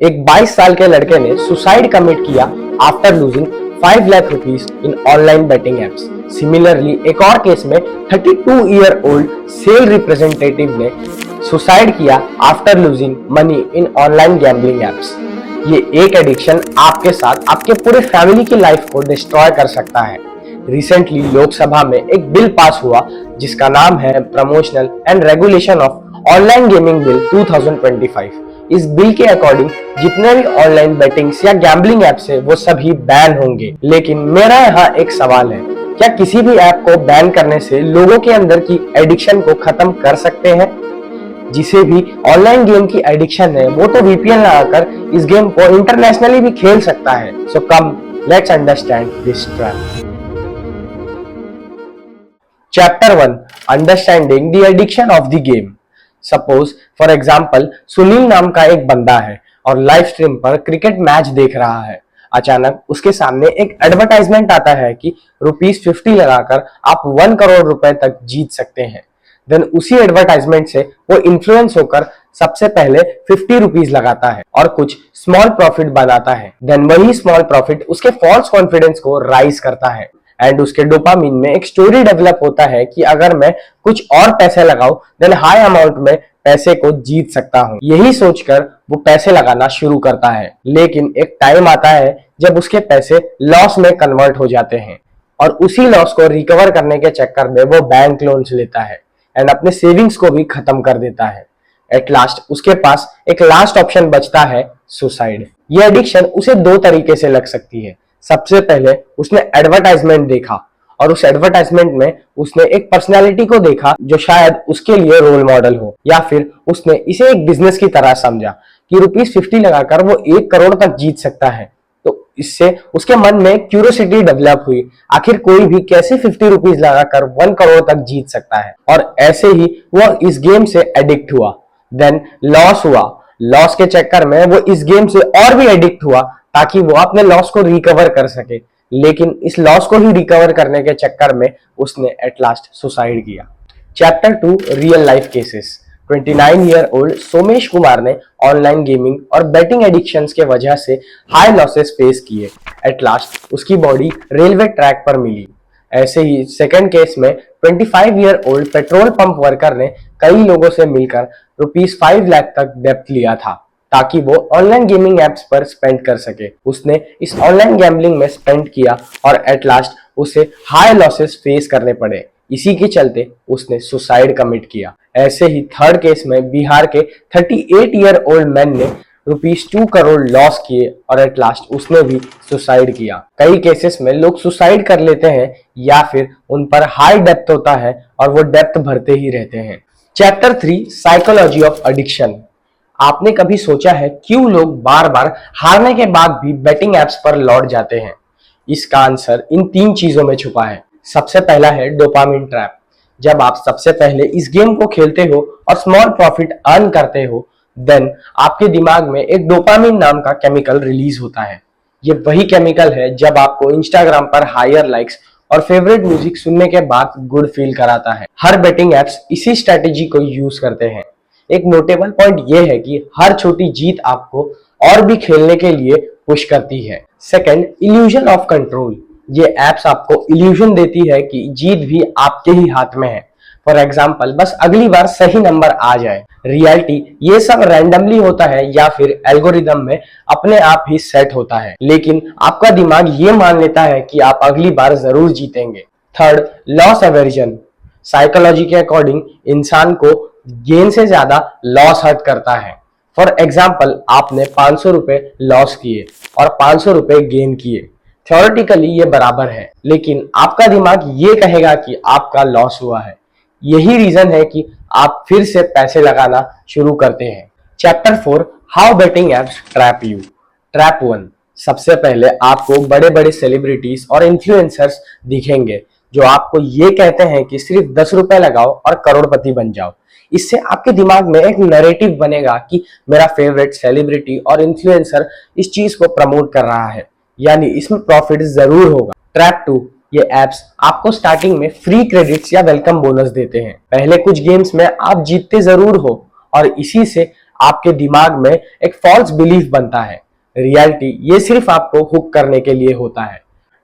एक 22 साल के लड़के ने सुसाइड कमिट किया after losing 5 lakh rupees in online betting apps. Similarly एक और केस में 32 ईयर ओल्ड सेल रिप्रेजेंटेटिव ने सुसाइड किया after losing money in online gambling apps. ये एक एडिक्शन आपके साथ आपके पूरे फैमिली की लाइफ को डिस्ट्रॉय कर सकता है। रिसेंटली लोकसभा में एक बिल पास हुआ जिसका नाम है promotional and regulation of online gaming bill 2025। इस बिल के अकॉर्डिंग जितने भी ऑनलाइन बेटिंग्स या गैम्बलिंग ऐप्स है वो सभी बैन होंगे। लेकिन मेरा यहाँ एक सवाल है, क्या किसी भी ऐप को बैन करने से लोगों के अंदर की एडिक्शन को खत्म कर सकते हैं? जिसे भी ऑनलाइन गेम की एडिक्शन है वो तो वीपीएन लगाकर इस गेम को इंटरनेशनली भी खेल सकता है। So come let's understand this trap. Chapter 1 understanding the addiction of the game. Suppose for example Sunil नाम का एक बंदा है और लाइव स्ट्रीम पर क्रिकेट मैच देख रहा है। अचानक उसके सामने एक एडवर्टाइजमेंट आता है कि ₹50 लगाकर आप 1 करोड़ रुपए तक जीत सकते हैं। देन उसी एडवर्टाइजमेंट से वो इन्फ्लुएंस होकर सबसे पहले ₹50 लगाता है और कुछ स्मॉल प्रॉफिट बनाता है। देन वही स्मॉल प्रॉफिट उसके फॉल्स कॉन्फिडेंस को राइज करता है एंड उसके डोपामिन में एक स्टोरी डेवलप होता है कि अगर मैं कुछ और पैसे लगाऊं देन हाई अमाउंट में पैसे को जीत सकता हूं। यही सोचकर वो पैसे लगाना शुरू करता है। लेकिन एक टाइम आता है जब उसके पैसे लॉस में कन्वर्ट हो जाते हैं और उसी लॉस को रिकवर करने के चक्कर में वो बैंक लोन्स लेता है एंड अपने सेविंग्स को भी खत्म कर देता है। एट लास्ट उसके पास एक लास्ट ऑप्शन बचता है, सुसाइड। ये एडिक्शन उसे दो तरीके से लग सकती है। सबसे पहले उसने एडवर्टाइजमेंट देखा और उस एडवर्टाइजमेंट में उसने एक पर्सनालिटी को देखा जो शायद उसके लिए रोल मॉडल हो, या फिर उसने इसे एक बिजनेस की तरह समझा कि ₹50 लगाकर वो 1 करोड़ तक जीत सकता है। तो इससे उसके मन में क्यूरियोसिटी डेवलप हुई, आखिर कोई भी कैसे ₹50 लगाकर 1 करोड़ तक जीत सकता है। और ऐसे ही वो इस गेम से एडिक्ट हुआ। देन लॉस हुआ, लॉस के चक्कर में वो इस गेम से और भी एडिक्ट हुआ ताकि वो अपने लॉस को रिकवर कर सके। लेकिन इस लॉस को ही रिकवर करने के चक्कर में उसने एट लास्ट सुसाइड किया। Chapter 2 real life cases. 29 year old Somesh Kumar ने ऑनलाइन गेमिंग और बेटिंग एडिक्शंस के वजह से हाई लॉसेस फेस किए। एट लास्ट उसकी बॉडी रेलवे ट्रैक पर मिली। ऐसे ही सेकंड केस में 25 year old petrol pump worker ने कई लोगों से मिलकर ₹5 लाख तक डेब्ट लिया था ताकि वो ऑनलाइन गेमिंग एप्स पर स्पेंड कर सके। उसने इस ऑनलाइन गैम्बलिंग में स्पेंड किया और एट लास्ट उसे हाई लॉसेस फेस करने पड़े। इसी के चलते उसने सुसाइड कमिट किया। ऐसे ही थर्ड केस में बिहार के 38 ईयर ओल्ड मैन ने ₹2 करोड़ लॉस किए और एट लास्ट उसने भी सुसाइड किया। कई केसेस में लोग सुसाइड कर लेते हैं या फिर उन पर हाई डेप्थ होता है और वो डेप्थ भरते ही रहते हैं। Chapter 3 psychology of addiction. आपने कभी सोचा है क्यों लोग बार बार हारने के बाद भी बेटिंग एप्स पर लौट जाते हैं? इसका आंसर इन 3 चीजों में छुपा है। सबसे पहला है डोपामिन ट्रैप। जब आप सबसे पहले इस गेम को खेलते हो और स्मॉल प्रॉफिट अर्न करते हो देन आपके दिमाग में एक डोपामिन नाम का केमिकल रिलीज होता है। ये वही केमिकल है जब आपको इंस्टाग्राम पर हायर लाइक्स और फेवरेट म्यूजिक सुनने के बाद गुड फील कराता है। हर बेटिंग एप्स इसी स्ट्रेटेजी को यूज करते हैं। एक नोटेबल पॉइंट यह है कि हर छोटी जीत आपको और भी खेलने के लिए पुश करती है। Second, illusion of control. ये एप्स आपको इल्यूजन देती है कि जीत भी आपके ही हाथ में है। फॉर एग्जाम्पल बस अगली बार सही नंबर आ जाए। रियलिटी ये सब रैंडमली होता है या फिर एल्गोरिदम में अपने आप ही सेट होता है, लेकिन आपका दिमाग ये मान लेता है कि आप अगली बार जरूर जीतेंगे। Third, loss aversion. साइकोलॉजी के अकॉर्डिंग इंसान को गेन से ज्यादा लॉस हर्ट करता है। फॉर एग्जाम्पल आपने ₹500 लॉस किए और ₹500 गेन किए। थ्योरेटिकली ये बराबर है, लेकिन आपका दिमाग ये कहेगा कि आपका लॉस हुआ है। यही रीजन है कि आप फिर से पैसे लगाना शुरू करते हैं। Chapter 4 how betting apps trap you. Trap 1। सबसे पहले आपको बड़े बड़े सेलिब्रिटीज और इन्फ्लुएंसर्स दिखेंगे जो आपको ये कहते हैं कि सिर्फ ₹10 लगाओ और करोड़पति बन जाओ। इससे आपके दिमाग में एक नैरेटिव बनेगा कि मेरा फेवरेट सेलिब्रिटी और इन्फ्लुएंसर इस चीज को प्रमोट कर रहा है, यानी इसमें प्रॉफिट जरूर होगा। ट्रैप 2। ये एप्स आपको स्टार्टिंग में फ्री क्रेडिट्स या वेलकम बोनस देते हैं। पहले कुछ गेम्स में आप जीतते जरूर हो और इसी से आपके दिमाग में एक फॉल्स बिलीफ बनता है। रियलिटी ये सिर्फ आपको हुक करने के लिए होता है।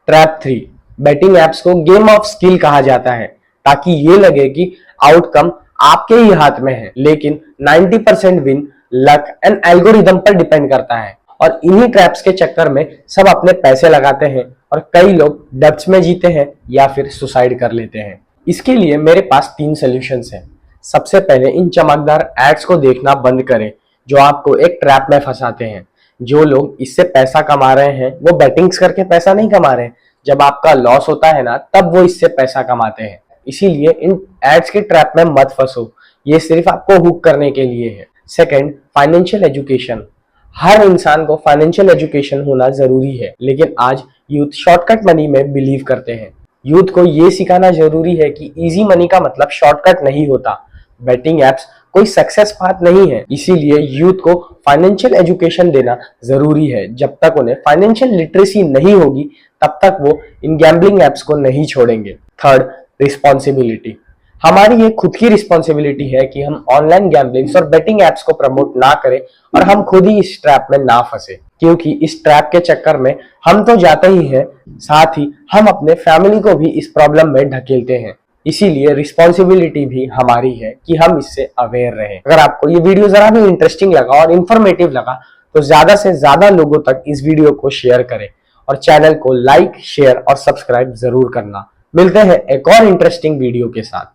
ट्रैप 3, बेटिंग एप्स को गेम ऑफ स्किल कहा जाता है ताकि ये लगे कि आउटकम आपके ही हाथ में है, लेकिन 90% विन लक एंड एल्गोरिदम पर डिपेंड करता है। और इन्हीं ट्रैप्स के चक्कर में सब अपने पैसे लगाते हैं और कई लोग डेब्ट्स में जीते हैं या फिर सुसाइड कर लेते हैं। इसके लिए मेरे पास 3 सॉल्यूशंस हैं। सबसे पहले इन चमकदार एड्स को देखना बंद करें जो आपको एक ट्रैप में फंसाते हैं। जो लोग इससे पैसा कमा रहे हैं वो बेटिंग्स करके पैसा नहीं कमा रहे हैं। जब आपका लॉस होता है ना, तब वो इससे पैसा कमाते हैं। इसीलिए इन एड्स के ट्रैप में मत फंसो, ये सिर्फ आपको हुक करने के लिए है। Second, financial education. हर इंसान को फाइनेंशियल एजुकेशन होना जरूरी है, लेकिन आज यूथ शॉर्टकट मनी में बिलीव करते हैं। यूथ को ये सिखाना जरूरी है कि इजी मनी का मतलब शॉर्टकट नहीं होता। बेटिंग एप्स कोई सक्सेस पाथ नहीं है, इसीलिए यूथ को फाइनेंशियल एजुकेशन देना जरूरी है। जब तक उन्हें फाइनेंशियल लिटरेसी नहीं होगी तब तक वो इन गैम्बलिंग एप्स को नहीं छोड़ेंगे। Third, responsibility. हमारी ये खुद की रिस्पॉन्सिबिलिटी है कि हम ऑनलाइन गैम्बलिंग्स और बेटिंग एप्स को प्रमोट ना करें और हम खुद ही इस ट्रैप में ना फंसे, क्योंकि इस ट्रैप के चक्कर में हम तो जाते ही हैं, साथ ही हम अपने फैमिली को भी इस प्रॉब्लम में ढकेलते हैं। इसीलिए रिस्पॉन्सिबिलिटी भी हमारी है कि हम इससे अवेयर रहें। अगर आपको ये वीडियो जरा भी इंटरेस्टिंग लगा और इंफॉर्मेटिव लगा तो ज्यादा से ज्यादा लोगों तक इस वीडियो को शेयर करें और चैनल को लाइक, शेयर और सब्सक्राइब जरूर करना। मिलते हैं एक और इंटरेस्टिंग वीडियो के साथ।